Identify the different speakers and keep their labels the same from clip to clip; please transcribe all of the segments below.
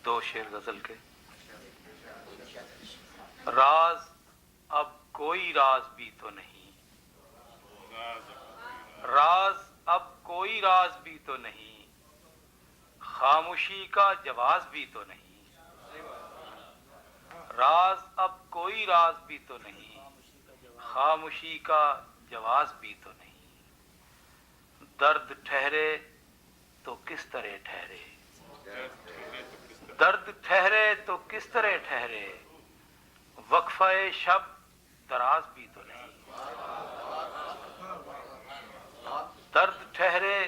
Speaker 1: دو شعر غزل کے۔ راز اب کوئی راز بھی تو نہیں، راز اب کوئی راز بھی تو نہیں، خاموشی کا جواز بھی تو نہیں، راز اب کوئی راز بھی تو نہیں، خاموشی کا جواز بھی تو نہیں، درد ٹھہرے تو کس طرح ٹھہرے، درد ٹھہرے تو کس طرح ٹھہرے، وقفہ شب دراز بھی تو نہیں، درد ٹھہرے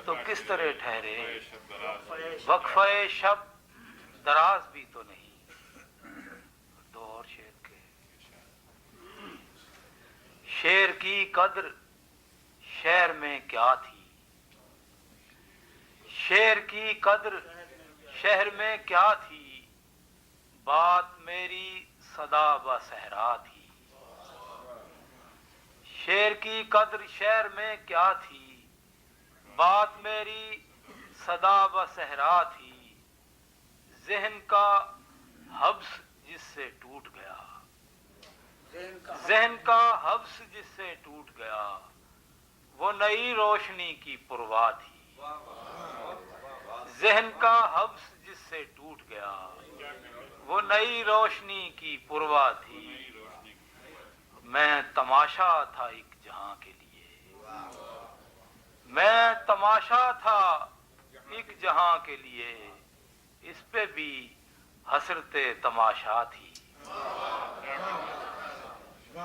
Speaker 1: تو کس طرح ٹھہرے، وقفہ شب دراز بھی تو نہیں۔ دو اور شعر کے۔ شعر کی قدر شعر میں کیا تھی، شعر کی قدر شہر میں کیا تھی، بات میری صدا و صحرا تھی، شعر کی قدر شعر میں کیا تھی، بات میری صدا و صحرا تھی، ذہن کا حبس جس سے ٹوٹ گیا، ذہن کا حبس جس سے ٹوٹ گیا، وہ نئی روشنی کی پرواہ تھی، ذہن کا حبس جس سے ٹوٹ گیا، وہ نئی روشنی کی پرواہ تھی، میں تماشا تھا ایک جہاں کے لیے، میں تماشا تھا ایک جہاں کے لیے، اس پہ بھی حسرت تماشا تھی،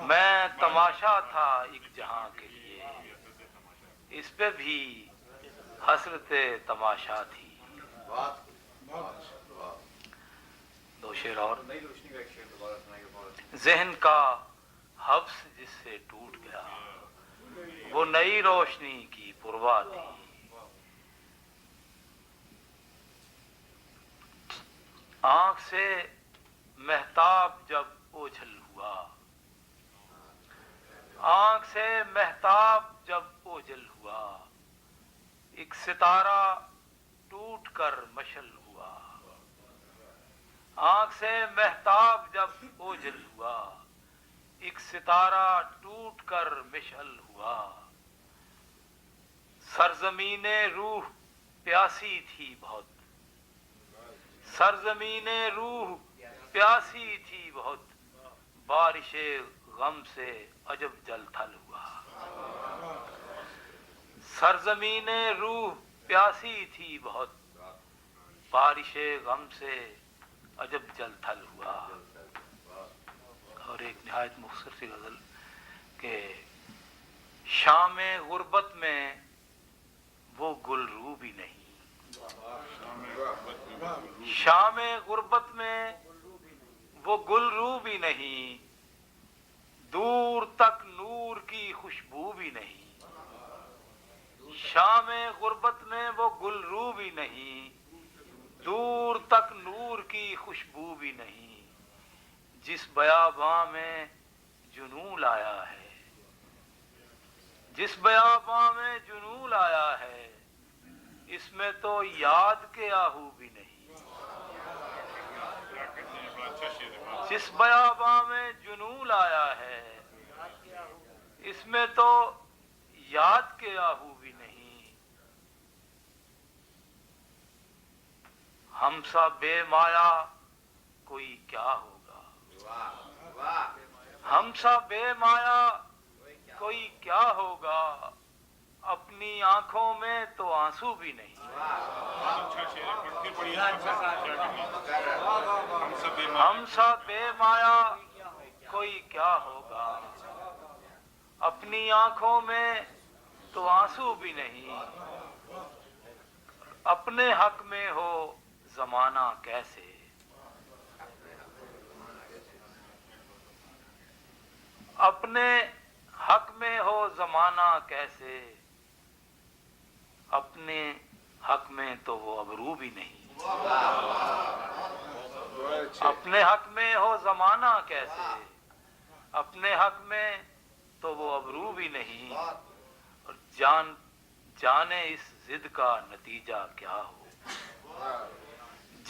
Speaker 1: میں تماشا تھا ایک جہاں کے لیے، اس پہ بھی حسرت تماشا تھی۔ دو شعر اور۔ ذہن کا حبس جس سے ٹوٹ گیا، وہ نئی روشنی کی پرواہ تھی، آنکھ سے مہتاب جب اوجھل ہوا، آنکھ سے مہتاب جب اوجھل ہوا، ایک ستارہ ٹوٹ کر مشعل ہوا، آنکھ سے مہتاب جب اوجھل ہوا، ایک ستارہ ٹوٹ کر مشعل ہوا، سرزمین روح پیاسی تھی بہت، سرزمین روح پیاسی تھی بہت، بارش غم سے عجب جل تھل ہوا، سرزمین روح پیاسی تھی بہت، بارش غم سے عجب جل تھل ہوا۔ اور ایک نہایت مختصر سی غزل کہ شام غربت میں وہ گل رو بھی نہیں، شام غربت میں وہ گل رو بھی نہیں، دور تک نور کی خوشبو بھی نہیں، شام غربت میں وہ گل رو بھی نہیں، دور تک نور کی خوشبو بھی نہیں، جس بیاباں میں جنوں لایا ہے، جس بیاباں میں جنوں لایا ہے، اس میں تو یاد کے آہو بھی نہیں، جس بیاباں میں جنوں لایا ہے، اس میں تو یاد کے آہو بھی نہیں، ہم سا بے مایا کوئی کیا ہوگا، ہم سا بے مایا کوئی کیا ہوگا، اپنی آنکھوں میں تو آنسو بھی نہیں، ہم سا بے مایا کوئی کیا ہوگا، اپنی آنکھوں میں تو آنسو بھی نہیں، اپنے حق میں ہو زمانہ کیسے، اپنے حق میں ہو زمانہ کیسے، اپنے حق میں تو وہ ابرو بھی نہیں، اپنے حق میں ہو زمانہ کیسے، اپنے حق میں تو وہ ابرو بھی نہیں، اور جانے اس ضد کا نتیجہ کیا ہو،